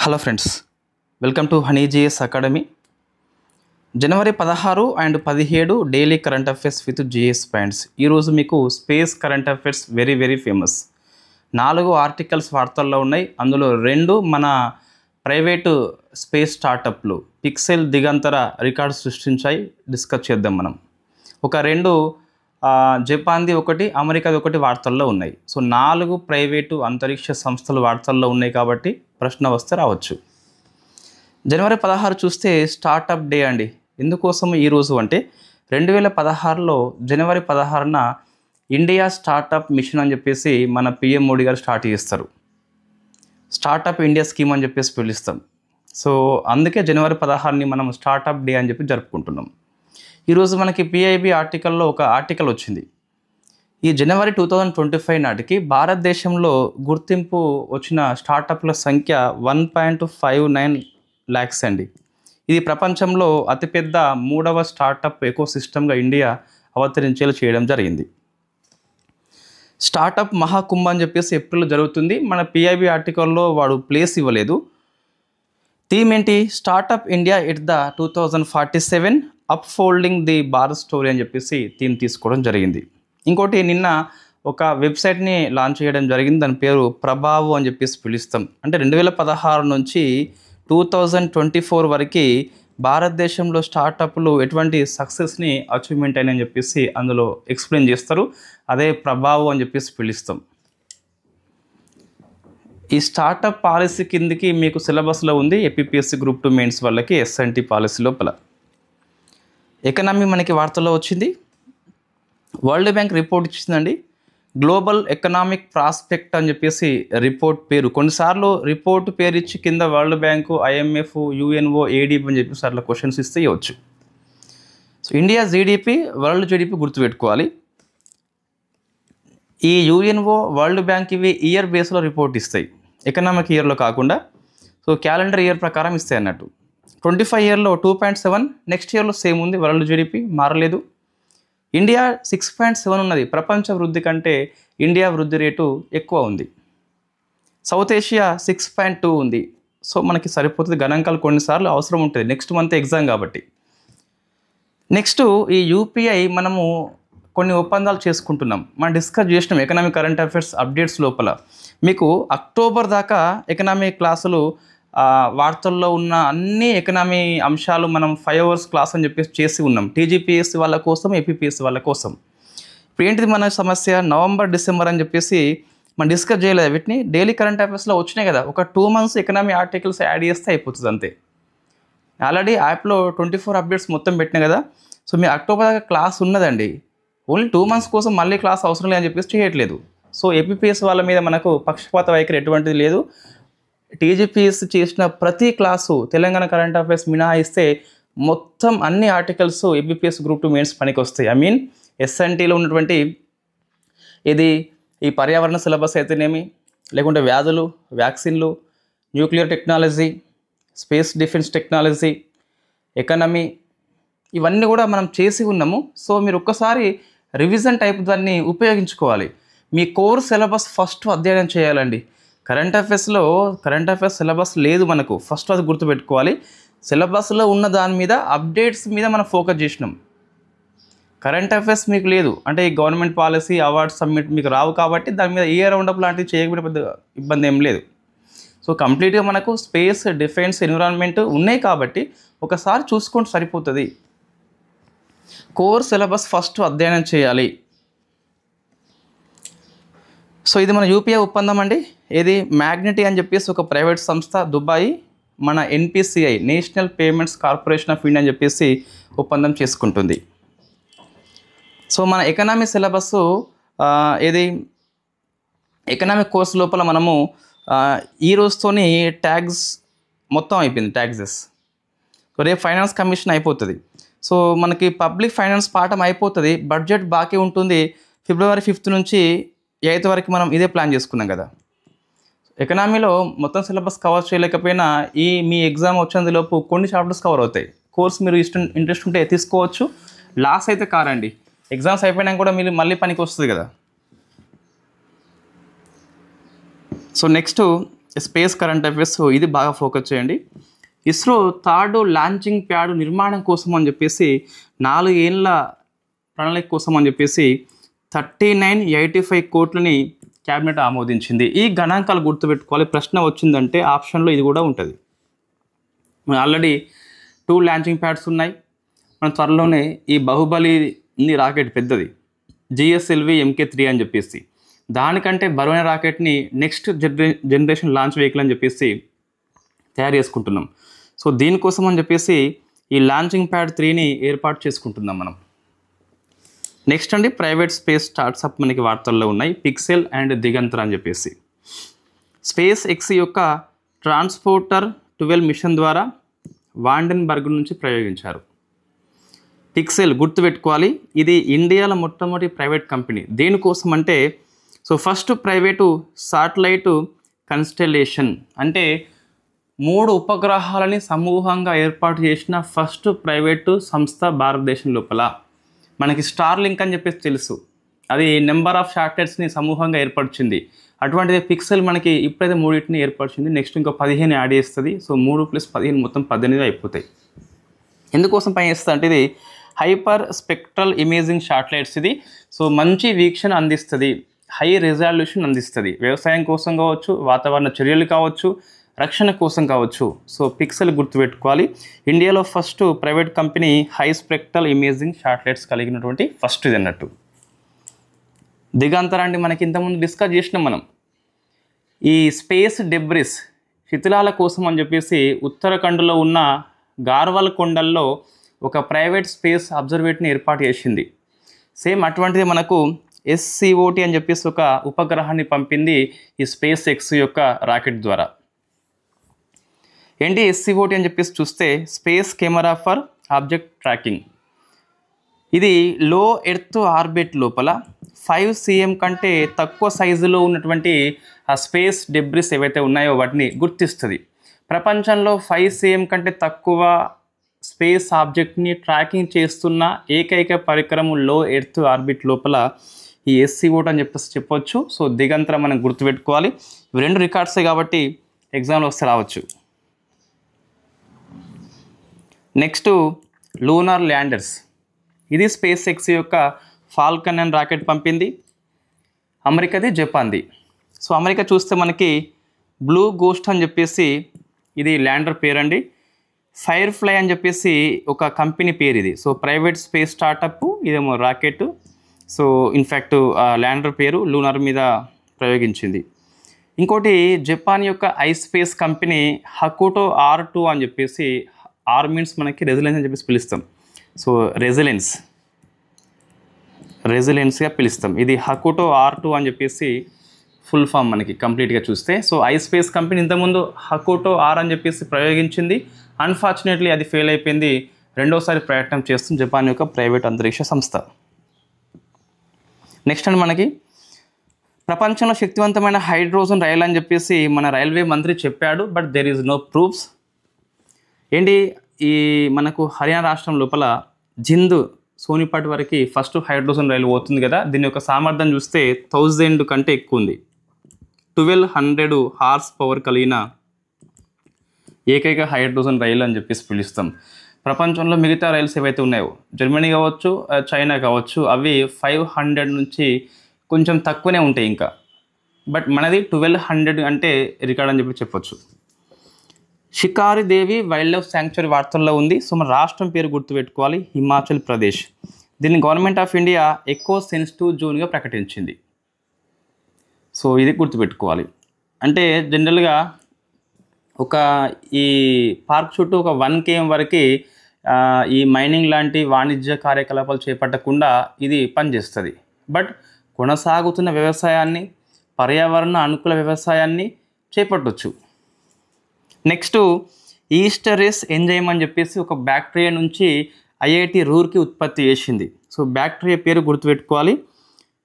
Hello friends, welcome to honey GS academy. January 16 and 17 daily current affairs with GS points. ఈరోజు మీకు space current affairs very famous. 4 articles వార్తల్లో ఉన్నాయి. అందులో 2 మన private space స్టార్టప్లు pixel దిగంతర record సృష్టించాయి. Discuss చేద్దాం మనం. ఒక 2 జపాన్ది ఒకటి, అమెరికాది ఒకటి వార్తల్లో ఉన్నాయి. సో 4 ప్రైవేటు అంతరిక్ష సంస్థలు వార్తల్లో ఉన్నాయి కాబట్టి ప్రశ్న వస్తే రావచ్చు. జనవరి 16 చూస్తే స్టార్టప్ డే అండి. ఎందుకోసం ఈరోజు అంటే 2016లో జనవరి 16న ఇండియా స్టార్టప్ మిషన్ అని చెప్పేసి మన పిఎం మోడీ గారు స్టార్ట్ చేస్తారు. స్టార్టప్ ఇండియా స్కీమ్ అని చెప్పేసి పిలుస్తాం. సో అందుకే జనవరి 16ని మనం స్టార్టప్ డే అని చెప్పి జరుపుకుంటున్నాం. ఈరోజు మనకి పిఐబి ఆర్టికల్లో ఒక ఆర్టికల్ వచ్చింది. ఈ జనవరి 2025 నాటికి భారతదేశంలో గుర్తింపు వచ్చిన స్టార్టప్ల సంఖ్య 1.59 lakhs అండి. ఇది ప్రపంచంలో అతిపెద్ద 3వ స్టార్టప్ ఎకోసిస్టమ్గా ఇండియా అవతరించేలా చేయడం జరిగింది. స్టార్టప్ మహాకుంభ అని చెప్పేసి ఏప్రిల్లో జరుగుతుంది. మన పిఐబి ఆర్టికల్లో వాడు ప్లేస్ ఇవ్వలేదు. థీమ్ ఏంటి? Startup India at the 2047 unfolding the Bharat story అని చెప్పేసి థీమ్ తీసుకోవడం జరిగింది. ఇంకోటి, నిన్న ఒక వెబ్సైట్ని లాంచ్ చేయడం జరిగింది. దాని పేరు ప్రభావ్ అని చెప్పేసి పిలుస్తాం. అంటే 2016 నుంచి 2024 వరకు భారతదేశంలో స్టార్టప్లు ఎటువంటి సక్సెస్ని అచీవ్మెంట్ అయినని చెప్పేసి అందులో ఎక్స్ప్లెయిన్ చేస్తారు. అదే ప్రభావ్ అని చెప్పేసి పిలుస్తాం. ఈ స్టార్టప్ పాలసీ కిందకి మీకు సిలబస్లో ఉంది. ఏపీపీఎస్సీ గ్రూప్ 2 మెయిన్స్ వాళ్ళకి ఎస్ఎన్టీ పాలసీ లోపల. ఎకనామీ మనకి వార్తల్లో వచ్చింది. వరల్డ్ బ్యాంక్ రిపోర్ట్ ఇచ్చిందండి. గ్లోబల్ ఎకనామిక్ ప్రాస్పెక్ట్ అని చెప్పేసి రిపోర్ట్ పేరు. కొన్నిసార్లు రిపోర్ట్ పేరు ఇచ్చి కింద World Bank, IMF, UNO, ADP అని చెప్పేసి అట్లా క్వశ్చన్స్ ఇస్తే ఇవ్వచ్చు. So India GDP, world GDP గుర్తుపెట్టుకోవాలి. ఈ యుఎన్ఓ, వరల్డ్ బ్యాంక్ ఇవి ఇయర్ బేస్లో రిపోర్ట్ ఇస్తాయి, ఎకనామిక్ ఇయర్లో కాకుండా. సో క్యాలెండర్ ఇయర్ ప్రకారం ఇస్తాయి అన్నట్టు. 25 ఇయర్లో 2.7, నెక్స్ట్ ఇయర్లో సేమ్ ఉంది. వరల్డ్ జీడిపి మారలేదు. ఇండియా 6.7 ఉన్నది. ప్రపంచ వృద్ధి కంటే ఇండియా వృద్ధి రేటు ఎక్కువ ఉంది. సౌత్ ఏషియా 6.2 ఉంది. సో మనకి సరిపోతుంది. గణాంకాలు కొన్నిసార్లు అవసరం ఉంటుంది, నెక్స్ట్ మంత్ ఎగ్జామ్ కాబట్టి. నెక్స్ట్ ఈ యూపీఐ మనము కొన్ని ఒప్పందాలు చేసుకుంటున్నాం. మనం డిస్కస్ చేసినాం ఎకనామిక్ కరెంట్ అఫైర్స్ అప్డేట్స్ లోపల. మీకు అక్టోబర్ దాకా ఎకనామిక్ క్లాసులు వార్తల్లో ఉన్న అన్ని ఎకనామీ అంశాలు మనం 5 hours క్లాస్ అని చెప్పేసి చేసి ఉన్నాం. టీజీపీఎస్సీ వాళ్ళ కోసం, ఏపీపీఎస్సీ వాళ్ళ కోసం. ఇప్పుడు ఏంటిది మన సమస్య? నవంబర్, డిసెంబర్ అని చెప్పేసి మనం డిస్కస్ చేయలేదు. వీటిని డైలీ కరెంట్ అఫైర్స్లో వచ్చినాయి కదా, ఒక 2 months ఎకనామీ ఆర్టికల్స్ యాడ్ చేస్తే అయిపోతుంది అంతే. ఆల్రెడీ యాప్లో 24 అప్డేట్స్ మొత్తం పెట్టినా కదా. సో మీ అక్టోబర్ దాకా క్లాస్ ఉన్నదండి. ఓన్లీ 2 months కోసం మళ్ళీ క్లాస్ అవసరం లేదని చెప్పేసి చేయట్లేదు. సో ఏపీపీఎస్సీ వాళ్ళ మీద మనకు పక్షపాత వైఖరి ఎటువంటిది లేదు. టీజీపీఎస్సీ చేసిన ప్రతి క్లాసు తెలంగాణ కరెంట్ అఫైర్స్ మినహాయిస్తే మొత్తం అన్ని ఆర్టికల్స్ ఏపీపీఎస్సీ గ్రూప్ 2 మెయిన్స్ పనికి వస్తాయి. ఐ మీన్ ఎస్ఎన్టీలో ఉన్నటువంటి ఇది ఈ పర్యావరణ సిలబస్ అయితేనేమి, లేకుంటే వ్యాధులు, వ్యాక్సిన్లు, nuclear technology, space defence technology, economy, ఇవన్నీ కూడా మనం చేసి ఉన్నాము. సో మీరు ఒక్కసారి రివిజన్ టైప్ దాన్ని ఉపయోగించుకోవాలి. మీ కోర్ సిలబస్ ఫస్ట్ అధ్యయనం చేయాలండి. కరెంట్ అఫైర్స్ సిలబస్ లేదు మనకు. ఫస్ట్ అది గుర్తుపెట్టుకోవాలి. సిలబస్లో ఉన్న దాని మీద, అప్డేట్స్ మీద మనం ఫోకస్ చేసినాం. కరెంట్ అఫైర్స్ మీకు లేదు అంటే ఈ గవర్నమెంట్ పాలసీ, అవార్డ్స్ సబ్మిట్ మీకు రావు కాబట్టి దాని మీద ఏ రౌండప్ లాంటివి చేయకపోతే పెద్ద ఇబ్బంది ఏం లేదు. సో కంప్లీట్గా మనకు స్పేస్, డిఫెన్స్, ఎన్విరాన్మెంట్ ఉన్నాయి కాబట్టి ఒకసారి చూసుకుంటే సరిపోతుంది. కోర్ సిలబస్ ఫస్ట్ అధ్యయనం చేయాలి. సో ఇది మన యూపీఐ ఒప్పందం అండి. ఇది మ్యాగ్నెటీ అని చెప్పేసి ఒక ప్రైవేట్ సంస్థ దుబాయ్, మన NPCI, national payments corporation of India అని చెప్పేసి ఒప్పందం చేసుకుంటుంది. సో మన ఎకనామీ సిలబస్ ఇది ఎకనామిక్ కోర్స్ లోపల మనము ఈ రోజుతోని ట్యాక్స్ మొత్తం అయిపోయింది. ట్యాక్సెస్ రేపు ఫైనాన్స్ కమిషన్ అయిపోతుంది. సో మనకి పబ్లిక్ ఫైనాన్స్ పాఠం అయిపోతుంది. బడ్జెట్ బాకీ ఉంటుంది. February 5th నుంచి 8th వరకు మనం ఇదే ప్లాన్ చేసుకున్నాం కదా. ఎకనామీలో మొత్తం సిలబస్ కవర్ చేయలేకపోయినా మీ ఎగ్జామ్ వచ్చేందులోపు కొన్ని చాప్టర్స్ కవర్ అవుతాయి. కోర్స్ మీరు ఇంట్రెస్ట్ ఉంటే తీసుకోవచ్చు. లాస్ అయితే కారండి. ఎగ్జామ్స్ అయిపోయినా కూడా మీరు మళ్ళీ పనికి వస్తుంది కదా. So next space current affairs, so ఇది బాగా ఫోకస్ చేయండి. ఇస్రో థర్డ్ లాంచింగ్ ప్యాడ్ నిర్మాణం కోసం అని చెప్పేసి 4 ఏళ్ళ ప్రణాళిక కోసం అని చెప్పేసి 3985 కోట్లని క్యాబినెట్ ఆమోదించింది. ఈ గణాంకాలు గుర్తుపెట్టుకోవాలి. ప్రశ్న వచ్చిందంటే ఆప్షన్లో ఇది కూడా ఉంటుంది. ఆల్రెడీ 2 లాంచింగ్ ప్యాడ్స్ ఉన్నాయి. మన త్వరలోనే ఈ బాహుబలి రాకెట్ పెద్దది GSLV MK3 అని చెప్పేసి, దానికంటే బరువైన రాకెట్ని నెక్స్ట్ జనరేషన్ లాంచ్ వెహికల్ అని చెప్పేసి తయారు చేసుకుంటున్నాం. సో దీనికోసం అని చెప్పేసి ఈ లాంచింగ్ ప్యాడ్ 3ని ఏర్పాటు చేసుకుంటున్నాం మనం. నెక్స్ట్ అండి, ప్రైవేట్ స్పేస్ స్టార్ట్అప్ మనకి వార్తల్లో ఉన్నాయి. పిక్సెల్ అండ్ దిగంతర అని చెప్పేసి. స్పేస్ ఎక్స్ యొక్క ట్రాన్స్పోర్టర్ 12 మిషన్ ద్వారా వాండెన్బర్గ్ నుంచి ప్రయోగించారు. పిక్సెల్ గుర్తుపెట్టుకోవాలి, ఇది ఇండియాలో మొట్టమొదటి ప్రైవేట్ కంపెనీ. దేనికోసం అంటే, సో ఫస్ట్ ప్రైవేటు శాటిలైట్ కన్స్టెలేషన్ అంటే 3 ఉపగ్రహాలని సమూహంగా ఏర్పాటు చేసిన ఫస్ట్ ప్రైవేటు సంస్థ భారతదేశం లోపల. మనకి స్టార్లింక్ అని చెప్పేసి తెలుసు, అది నెంబర్ ఆఫ్ శాటిలైట్స్ని సమూహంగా ఏర్పరిచింది. అటువంటిది పిక్సెల్ మనకి ఇప్పుడైతే 3ని ఏర్పరిచింది. నెక్స్ట్ ఇంకో 15 యాడ్ చేస్తుంది. సో 3 + 15 మొత్తం 18 అయిపోతాయి. ఎందుకోసం పనిచేస్తుంది అంటే, ఇది హైపర్ స్పెక్ట్రల్ ఇమేజింగ్ శాటిలైట్స్. ఇది సో మంచి వీక్షణ అందిస్తుంది, హై రిజల్యూషన్ అందిస్తుంది. వ్యవసాయం కోసం కావచ్చు, వాతావరణ చర్యలు కావచ్చు, రక్షణ కోసం కావచ్చు. సో పిక్సెల్ గుర్తుపెట్టుకోవాలి. ఇండియాలో first private company high spectral imaging satellites కలిగినటువంటి ఫస్ట్ ఇది అన్నట్టు. దిగంతర అంటే మనకి ఇంతకుముందు డిస్కస్ చేసినాం మనం. ఈ స్పేస్ డెబ్రిస్ శిథిలాల కోసం అని చెప్పేసి ఉత్తరాఖండ్లో ఉన్న గార్వాల్ కొండల్లో ఒక ప్రైవేట్ స్పేస్ అబ్జర్వేటరీని ఏర్పాటు చేసింది. సేమ్ అటువంటిది మనకు SCOT అని చెప్పేసి ఒక ఉపగ్రహాన్ని పంపింది ఈ స్పేస్ ఎక్స్ యొక్క రాకెట్ ద్వారా. ఏంటి SCOT అని చెప్పేసి చూస్తే, space camera for object tracking. ఇది లో ఎర్త్ ఆర్బిట్ లోపల 5 cm కంటే తక్కువ సైజులో ఉన్నటువంటి ఆ స్పేస్ డెబ్రిస్ ఏవైతే ఉన్నాయో వాటిని గుర్తిస్తుంది. ప్రపంచంలో 5 cm కంటే తక్కువ స్పేస్ ఆబ్జెక్ట్ని ట్రాకింగ్ చేస్తున్న ఏకైక పరికరం లో ఎర్త్ ఆర్బిట్ లోపల ఈ SCOT అని చెప్పొచ్చు. సో దిగంతర మనం గుర్తుపెట్టుకోవాలి. ఇవి 2 రికార్డ్సే కాబట్టి ఎగ్జామ్లో వస్తే రావచ్చు. Next lunar landers. ఇది స్పేస్ ఎక్స్ యొక్క ఫాల్కన్ అండ్ రాకెట్ పంపింది. అమెరికాది, జపాన్ది. సో అమెరికా చూస్తే మనకి బ్లూ గోస్ట్ అని చెప్పేసి ఇది ల్యాండర్ పేరండి. ఫైర్ ఫ్లై అని చెప్పేసి ఒక కంపెనీ పేరు ఇది. సో ప్రైవేట్ స్పేస్ స్టార్టప్, ఇదేమో రాకెట్. సో ఇన్ఫ్యాక్ట్ ల్యాండర్ పేరు లూనార్ మీద ప్రయోగించింది. ఇంకోటి జపాన్ యొక్క ఐస్పేస్ కంపెనీ హకుటో R2 అని చెప్పేసి, R మీన్స్ మనకి రెసిలెన్స్ అని చెప్పేసి పిలుస్తాం. సో రెసిలెన్స్గా పిలుస్తాం. ఇది హకుటో R2 అని చెప్పేసి ఫుల్ ఫామ్ మనకి కంప్లీట్గా చూస్తే. సో ఐస్పేస్ కంపెనీ ఇంతకుముందు హకుటో R అని చెప్పేసి ప్రయోగించింది. అన్ఫార్చునేట్లీ అది ఫెయిల్ అయిపోయింది. రెండోసారి ప్రయత్నం చేస్తుంది జపాన్ యొక్క ప్రైవేట్ అంతరిక్ష సంస్థ. నెక్స్ట్ అండి, మనకి ప్రపంచంలో శక్తివంతమైన హైడ్రోజన్ రైలు అని చెప్పేసి మన రైల్వే మంత్రి చెప్పాడు. But there is no proofs. ఏంటి, ఈ మనకు హర్యానా రాష్ట్రం లోపల జింద్ సోనిపట్ వరకు ఫస్ట్ హైడ్రోజన్ రైలు పోతుంది కదా. దీని యొక్క సామర్థ్యం చూస్తే 1000 కంటే ఎక్కువ ఉంది. 1200 హార్స్ పవర్ కలిగిన ఏకైక హైడ్రోజన్ రైలు అని చెప్పేసి పిలుస్తాం. ప్రపంచంలో మిగతా రైల్స్ ఏవైతే ఉన్నాయో, జర్మనీ కావచ్చు, చైనా కావచ్చు, అవి 500 నుంచి కొంచెం తక్కువనే ఉంటాయి ఇంకా. బట్ మనది 1200 అంటే రికార్డ్ అని చెప్పి చెప్పొచ్చు. షికారి దేవి వైల్డ్ లైఫ్ శాంక్చురీ వార్తల్లో ఉంది. సో మన రాష్ట్రం పేరు గుర్తుపెట్టుకోవాలి, హిమాచల్ ప్రదేశ్. దీన్ని government of India eco sensitive జోన్గా ప్రకటించింది. సో ఇది గుర్తుపెట్టుకోవాలి. అంటే జనరల్గా ఒక ఈ పార్క్ చుట్టూ ఒక 1 km వరకు ఈ మైనింగ్ లాంటి వాణిజ్య కార్యకలాపాలు చేపట్టకుండా ఇది పనిచేస్తుంది. బట్ కొనసాగుతున్న వ్యవసాయాన్ని, పర్యావరణ అనుకూల వ్యవసాయాన్ని చేపట్టవచ్చు. నెక్స్ట్ ఈస్టరేస్ ఎంజైమ్ అని చెప్పేసి ఒక బ్యాక్టీరియా నుంచి IIT రూర్కి ఉత్పత్తి చేసింది. సో బ్యాక్టీరియా పేరు గుర్తుపెట్టుకోవాలి,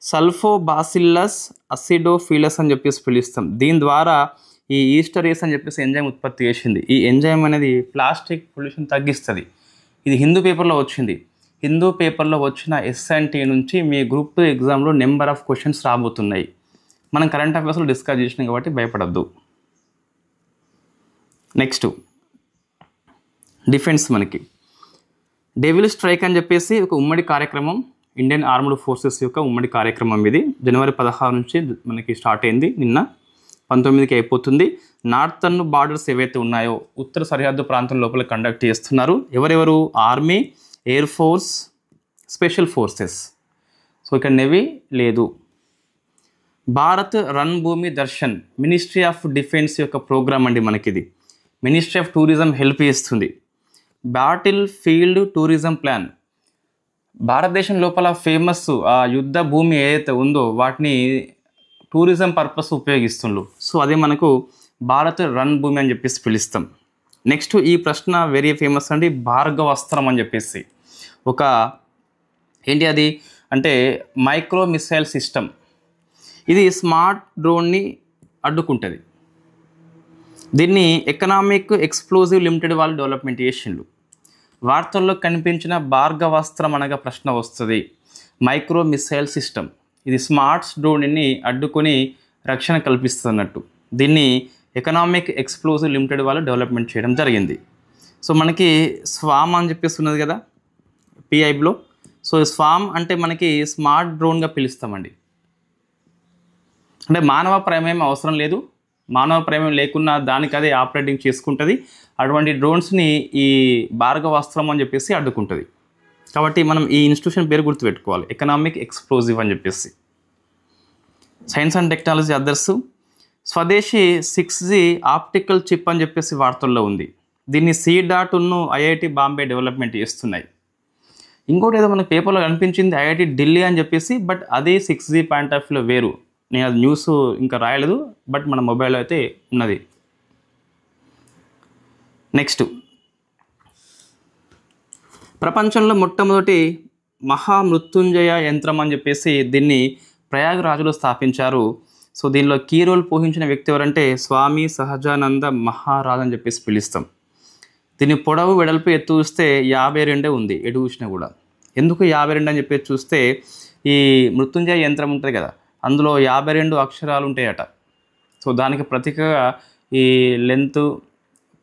సల్ఫోబాసిల్లస్ అసిడోఫిలస్ అని చెప్పేసి పిలుస్తాం. దీని ద్వారా ఈ ఈస్టరేస్ అని చెప్పేసి ఎంజైమ్ ఉత్పత్తి చేసింది. ఈ ఎంజైమ్ అనేది ప్లాస్టిక్ పొల్యూషన్ తగ్గిస్తుంది. ఇది హిందూ పేపర్లో వచ్చింది. హిందూ పేపర్లో వచ్చిన SNT నుంచి మీ గ్రూప్ 2 ఎగ్జామ్లో నెంబర్ ఆఫ్ క్వశ్చన్స్ రాబోతున్నాయి. మనం కరెంట్ అఫైర్స్లో డిస్కస్ చేసినాం కాబట్టి భయపడద్దు. నెక్స్ట్ డిఫెన్స్, మనకి డెవిల్ స్ట్రైక్ అని చెప్పేసి ఒక ఉమ్మడి కార్యక్రమం, ఇండియన్ ఆర్మ్డ్ ఫోర్సెస్ యొక్క ఉమ్మడి కార్యక్రమం. ఇది జనవరి 16 నుంచి మనకి స్టార్ట్ అయింది, నిన్న 19కి అయిపోతుంది. నార్థన్ బార్డర్స్ ఏవైతే ఉన్నాయో ఉత్తర సరిహద్దు ప్రాంతం లోపల కండక్ట్ చేస్తున్నారు. ఎవరెవరు? Army, air force, special forces. So ఇక్కడ నెవీ లేదు. భారత్ రన్ భూమి దర్శన్ మినిస్ట్రీ ఆఫ్ డిఫెన్స్ యొక్క ప్రోగ్రామ్ అండి మనకిది. మినిస్ట్రీ ఆఫ్ టూరిజం హెల్ప్ చేస్తుంది. బ్యాటిల్ ఫీల్డ్ టూరిజం ప్లాన్, భారతదేశం లోపల ఫేమస్ ఆ యుద్ధ భూమి ఏదైతే ఉందో వాటిని టూరిజం పర్పస్ ఉపయోగిస్తుండ్రు. సో అదే మనకు భారత్ రన్ భూమి అని చెప్పేసి పిలుస్తాం. నెక్స్ట్ ఈ ప్రశ్న వెరీ ఫేమస్ అండి, భార్గవాస్త్రం అని చెప్పేసి ఒక ఏంటి అది అంటే మైక్రో మిసైల్ సిస్టమ్. ఇది స్మార్ట్ డ్రోన్ని అడ్డుకుంటుంది. దీన్ని ఎకనామిక్ ఎక్స్ప్లోజివ్ లిమిటెడ్ వాళ్ళు డెవలప్మెంట్ చేసిండ్రు. వార్తల్లో కనిపించిన భార్గవాస్త్రం అనగా ప్రశ్న వస్తుంది. మైక్రో మిసైల్ సిస్టమ్, ఇది స్మార్ట్ డ్రోన్ని అడ్డుకొని రక్షణ కల్పిస్తున్నట్టు. దీన్ని ఎకనామిక్ ఎక్స్ప్లోజివ్ లిమిటెడ్ వాళ్ళు డెవలప్మెంట్ చేయడం జరిగింది. సో మనకి స్వామ్ అని చెప్పేసి ఉన్నది కదా పిఐబిలో. సో స్వామ్ అంటే మనకి స్మార్ట్ డ్రోన్గా పిలుస్తామండి. అంటే మానవ ప్రమేయం అవసరం లేదు, మానవ ప్రమేయం లేకున్నా దానికి అదే ఆపరేటింగ్ చేసుకుంటుంది. అటువంటి డ్రోన్స్ని ఈ భార్గవాస్త్రం అని చెప్పేసి అడ్డుకుంటుంది. కాబట్టి మనం ఈ ఇన్స్టిట్యూషన్ పేరు గుర్తుపెట్టుకోవాలి, ఎకనామిక్ ఎక్స్ప్లోజివ్ అని చెప్పేసి. సైన్స్ అండ్ టెక్నాలజీ అదర్స్, స్వదేశీ 6G ఆప్టికల్ చిప్ అని చెప్పేసి వార్తల్లో ఉంది. దీన్ని C.ను ఐఐటి బాంబే డెవలప్మెంట్ చేస్తున్నాయి. ఇంకోటి ఏదో మనకు పేపర్లో కనిపించింది ఐఐటి ఢిల్లీ అని చెప్పేసి, బట్ అది 6G పాయింట్ ఆఫ్ వ్యూలో వేరు. నేను అది న్యూస్ ఇంకా రాయలేదు, బట్ మన మొబైల్లో అయితే ఉన్నది. నెక్స్ట్ ప్రపంచంలో మొట్టమొదటి మహామృత్యుంజయ యంత్రం అని చెప్పేసి దీన్ని ప్రయాగరాజులో స్థాపించారు. సో దీనిలో కీ రోల్ పోషించిన వ్యక్తి ఎవరంటే స్వామి సహజానంద మహారాజ్ అని చెప్పేసి పిలుస్తాం. దీని పొడవు వెడల్పు ఎత్తు చూస్తే 52 ఉంది, ఎటు చూసినా కూడా. ఎందుకు 52 అని చెప్పేసి చూస్తే ఈ మృత్యుంజయ యంత్రం ఉంటుంది కదా, అందులో 52 అక్షరాలు ఉంటాయట. సో దానికి ప్రతీకగా ఈ లెంత్,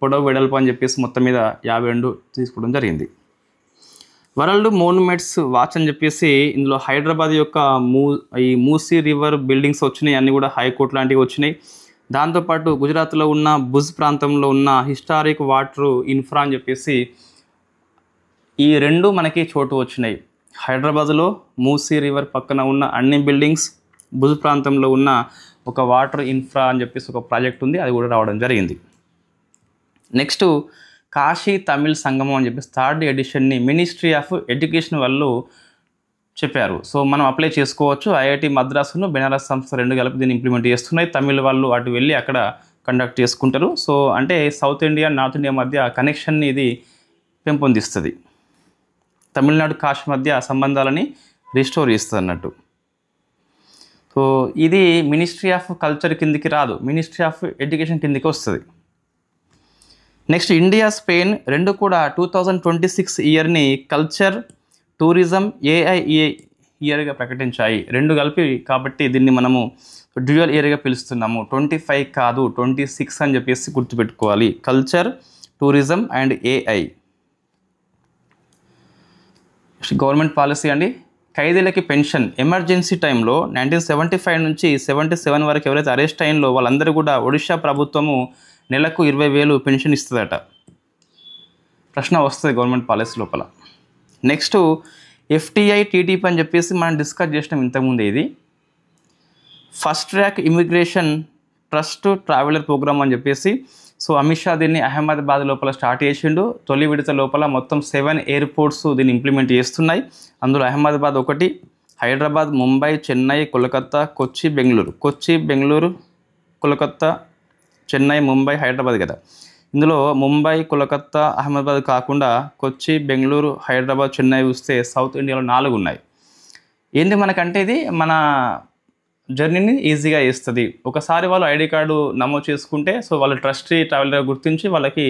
పొడవు, వెడల్పు అని చెప్పేసి మొత్తం మీద 52 తీసుకోవడం జరిగింది. వరల్డ్ మోన్యుమెంట్స్ వాచ్ అని చెప్పేసి ఇందులో హైదరాబాద్ యొక్క ఈ మూసీ రివర్ బిల్డింగ్స్ వచ్చినాయి, అన్నీ కూడా హైకోర్టు లాంటివి వచ్చినాయి. దాంతోపాటు గుజరాత్లో ఉన్న భుజ్ ప్రాంతంలో ఉన్న హిస్టారిక్ వాటర్ ఇన్ఫ్రా అని చెప్పేసి ఈ రెండు మనకి చోటు వచ్చినాయి. హైదరాబాద్లో మూసీ రివర్ పక్కన ఉన్న అన్ని బిల్డింగ్స్, భుజ్ ప్రాంతంలో ఉన్న ఒక వాటర్ ఇన్ఫ్రా అని చెప్పేసి ఒక ప్రాజెక్ట్ ఉంది, అది కూడా రావడం జరిగింది. నెక్స్ట్ కాశీ తమిళ్ సంగమం అని చెప్పేసి 3rd ఎడిషన్ని మినిస్ట్రీ ఆఫ్ ఎడ్యుకేషన్ వాళ్ళు చెప్పారు. సో మనం అప్లై చేసుకోవచ్చు. ఐఐటి మద్రాసును బెనారస్ సంస్థ రెండు కలిపి దీన్ని ఇంప్లిమెంట్ చేస్తున్నాయి. తమిళ్ వాళ్ళు అటు వెళ్ళి అక్కడ కండక్ట్ చేసుకుంటారు. సో అంటే సౌత్ ఇండియా, నార్త్ ఇండియా మధ్య కనెక్షన్ని ఇది పెంపొందిస్తుంది. తమిళనాడు కాశీ మధ్య సంబంధాలని రిస్టోర్ చేస్తుంది అన్నట్టు. సో ఇది మినిస్ట్రీ ఆఫ్ కల్చర్ కిందికి రాదు, మినిస్ట్రీ ఆఫ్ ఎడ్యుకేషన్ కిందికి వస్తుంది. నెక్స్ట్ ఇండియా, స్పెయిన్ రెండు కూడా 2026 ఇయర్ని కల్చర్, టూరిజం, ఏఐఏ ఇయర్గా ప్రకటించాయి. రెండు కలిపి కాబట్టి దీన్ని మనము డ్యూయల్ ఇయర్గా పిలుస్తున్నాము. 25 కాదు 26 అని చెప్పేసి గుర్తుపెట్టుకోవాలి. Culture, tourism and AI. Government policy అండి, ఖైదీలకి పెన్షన్ ఎమర్జెన్సీ టైంలో 1975 నుంచి 77 వరకు ఎవరైతే అరెస్ట్ అయినలో వాళ్ళందరూ కూడా ఒడిషా ప్రభుత్వము నెలకు 20,000 పెన్షన్ ఇస్తుందట. ప్రశ్న వస్తుంది గవర్నమెంట్ పాలసీ లోపల. నెక్స్ట్ FTI TTP అని చెప్పేసి మనం డిస్కస్ చేసినాం ఇంతకుముందు. ఇది first track immigration trust traveller programme అని చెప్పేసి. సో అమిత్ షా దీన్ని అహ్మదాబాద్ లోపల స్టార్ట్ చేసిండు. తొలి విడత లోపల మొత్తం 7 ఎయిర్పోర్ట్స్ దీన్ని ఇంప్లిమెంట్ చేస్తున్నాయి. అందులో అహ్మదాబాద్ ఒకటి, హైదరాబాద్, ముంబై, చెన్నై, కోల్కతా, కొచ్చి, బెంగళూరు, కోల్కతా, చెన్నై, ముంబై, హైదరాబాద్ కదా. ఇందులో ముంబై, కోల్కతా, అహ్మదాబాద్ కాకుండా కొచ్చి, బెంగళూరు, హైదరాబాద్, చెన్నై చూస్తే సౌత్ ఇండియాలో 4 ఉన్నాయి. ఏంటి మనకంటే ఇది మన జర్నీని ఈజీగా చేస్తుంది. ఒకసారి వాళ్ళు ఐడి కార్డు నమోదు చేసుకుంటే సో వాళ్ళు ట్రస్టీ ట్రావెలర్ గుర్తించి వాళ్ళకి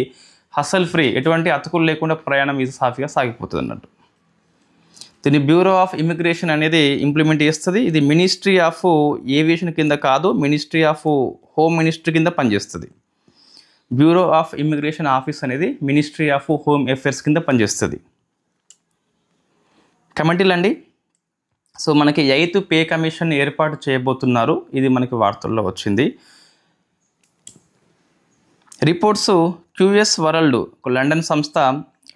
హసల్ ఫ్రీ, ఎటువంటి అతుకులు లేకుండా ప్రయాణం ఈజీ సాఫీగా సాగిపోతుంది అన్నట్టు. దీన్ని బ్యూరో ఆఫ్ ఇమిగ్రేషన్ అనేది ఇంప్లిమెంట్ చేస్తుంది. ఇది మినిస్ట్రీ ఆఫ్ ఏవియేషన్ కింద కాదు, మినిస్ట్రీ ఆఫ్ హోమ్ మినిస్ట్రీ కింద పనిచేస్తుంది. బ్యూరో ఆఫ్ ఇమిగ్రేషన్ ఆఫీస్ అనేది మినిస్ట్రీ ఆఫ్ హోమ్ అఫేర్స్ కింద పనిచేస్తుంది. కమిటీలు అండి. సో మనకి 8th పే కమిషన్ ఏర్పాటు చేయబోతున్నారు. ఇది మనకి వార్తల్లో వచ్చింది. రిపోర్ట్స్ క్యూఎస్ వరల్డ్ లండన్ సంస్థ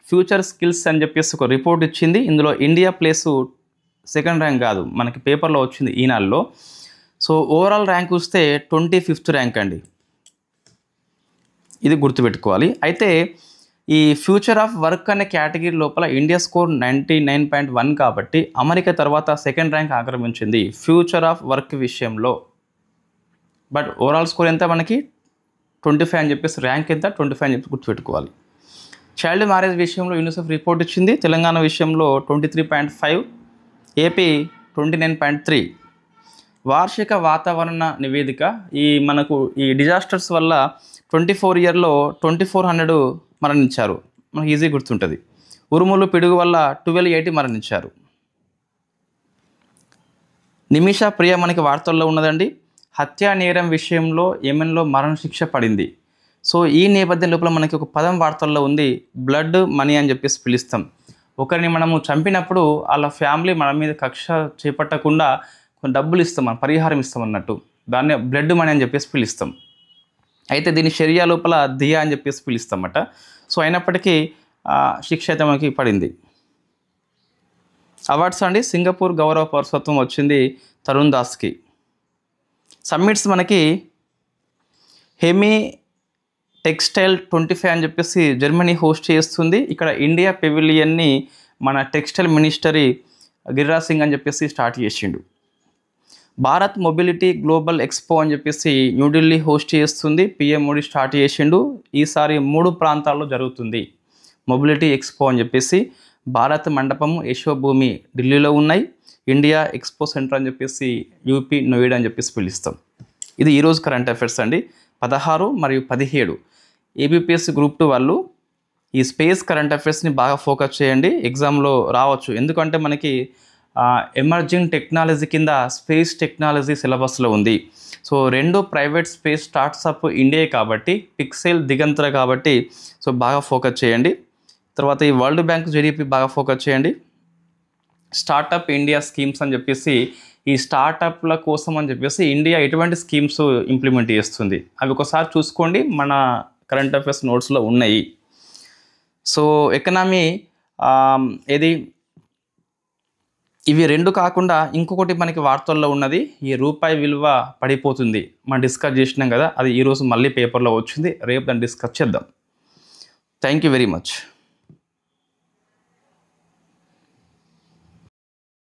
ఫ్యూచర్ స్కిల్స్ అని చెప్పేసి ఒక రిపోర్ట్ ఇచ్చింది. ఇందులో ఇండియా ప్లేసు 2nd ర్యాంక్ కాదు, మనకి పేపర్లో వచ్చింది ఈనాడులో. సో ఓవరాల్ ర్యాంక్ చూస్తే 25th ర్యాంక్ అండి. ఇది గుర్తుపెట్టుకోవాలి. అయితే ఈ ఫ్యూచర్ ఆఫ్ వర్క్ అనే కేటగిరీ లోపల ఇండియా స్కోర్ 99.1 కాబట్టి అమెరికా తర్వాత 2nd ర్యాంక్ ఆక్రమించింది ఫ్యూచర్ ఆఫ్ వర్క్ విషయంలో. బట్ ఓవరాల్ స్కోర్ ఎంత మనకి 25 అని చెప్పేసి, ర్యాంక్ ఎంత 25 అని చెప్పి గుర్తుపెట్టుకోవాలి. చైల్డ్ మ్యారేజ్ విషయంలో యూనిసెఫ్ రిపోర్ట్ ఇచ్చింది. తెలంగాణ విషయంలో 23.5, ఏపీ 29.3. వార్షిక వాతావరణ నివేదిక మనకు ఈ డిజాస్టర్స్ వల్ల 24 ఇయర్లో 2400 మరణించారు. మనకు ఈజీ గుర్తుంటుంది. ఉరుములు పిడుగు వల్ల 1280 మరణించారు. నిమిషా ప్రియ మనకి వార్తల్లో ఉన్నదండి. హత్యా నేరం విషయంలో యెమెన్లో మరణశిక్ష పడింది. సో ఈ నేపథ్యం లోపల మనకి ఒక పదం వార్తల్లో ఉంది, బ్లడ్ మనీ అని చెప్పేసి పిలుస్తాం. ఒకరిని మనము చంపినప్పుడు వాళ్ళ ఫ్యామిలీ మన మీద కక్ష చేపట్టకుండా కొన్ని డబ్బులు ఇస్తాం, మనం పరిహారం ఇస్తాం అన్నట్టు. దాన్ని బ్లడ్ మనీ అని చెప్పేసి పిలుస్తాం. అయితే దీన్ని షరియా లోపల దియా అని చెప్పేసి పిలుస్తామట. సో అయినప్పటికీ శిక్ష అయితే మనకి పడింది. అవార్డ్స్ అండి. సింగపూర్ గౌరవ పౌరసత్వం వచ్చింది తరుణ్ దాస్కి. సమ్మిట్స్ మనకి హెమీ టెక్స్టైల్ 25 అని చెప్పేసి జర్మనీ హోస్ట్ చేస్తుంది. ఇక్కడ ఇండియా పెవిలియన్ని మన టెక్స్టైల్ మినిస్టరీ గిరిరాజ్ సింగ్ అని చెప్పేసి స్టార్ట్ చేసిండు. భారత్ మొబిలిటీ గ్లోబల్ ఎక్స్పో అని చెప్పేసి న్యూఢిల్లీ హోస్ట్ చేస్తుంది. పిఎం మోడీ స్టార్ట్ చేసిండు. ఈసారి 3 ప్రాంతాల్లో జరుగుతుంది మొబిలిటీ ఎక్స్పో అని చెప్పేసి. భారత్ మండపం, యశోభూమి ఢిల్లీలో ఉన్నాయి. ఇండియా ఎక్స్పో సెంటర్ అని చెప్పేసి యూపీ నోయిడా అని చెప్పేసి పిలుస్తాం. ఇది ఈరోజు కరెంట్ అఫైర్స్ అండి. 16 మరియు 17 ఏబిపిఎస్సి గ్రూప్ 2 వాళ్ళు ఈ స్పేస్ కరెంట్ అఫైర్స్ని బాగా ఫోకస్ చేయండి. ఎగ్జామ్లో రావచ్చు. ఎందుకంటే మనకి ఎమర్జింగ్ టెక్నాలజీ కింద స్పేస్ టెక్నాలజీ సిలబస్లో ఉంది. So 2 private space startup India కాబట్టి, పిక్సెల్, దిగంతర కాబట్టి సో బాగా ఫోకస్ చేయండి. తర్వాత ఈ వరల్డ్ బ్యాంక్ జీడిపి బాగా ఫోకస్ చేయండి. స్టార్టప్ ఇండియా స్కీమ్స్ అని చెప్పేసి, ఈ స్టార్టప్ల కోసం అని చెప్పేసి ఇండియా ఎటువంటి స్కీమ్స్ ఇంప్లిమెంట్ చేస్తుంది అవి ఒకసారి చూసుకోండి. మన కరెంట్ అఫైర్స్ నోట్స్లో ఉన్నాయి. సో ఎకనామీ ఇవి 2 కాకుండా ఇంకొకటి మనకి వార్తల్లో ఉన్నది, ఈ రూపాయి విలువ పడిపోతుంది. మనం డిస్కస్ చేసినాం కదా, అది ఈరోజు మళ్ళీ పేపర్లో వచ్చింది. రేపు దాన్ని డిస్కస్ చేద్దాం. Thank you very much.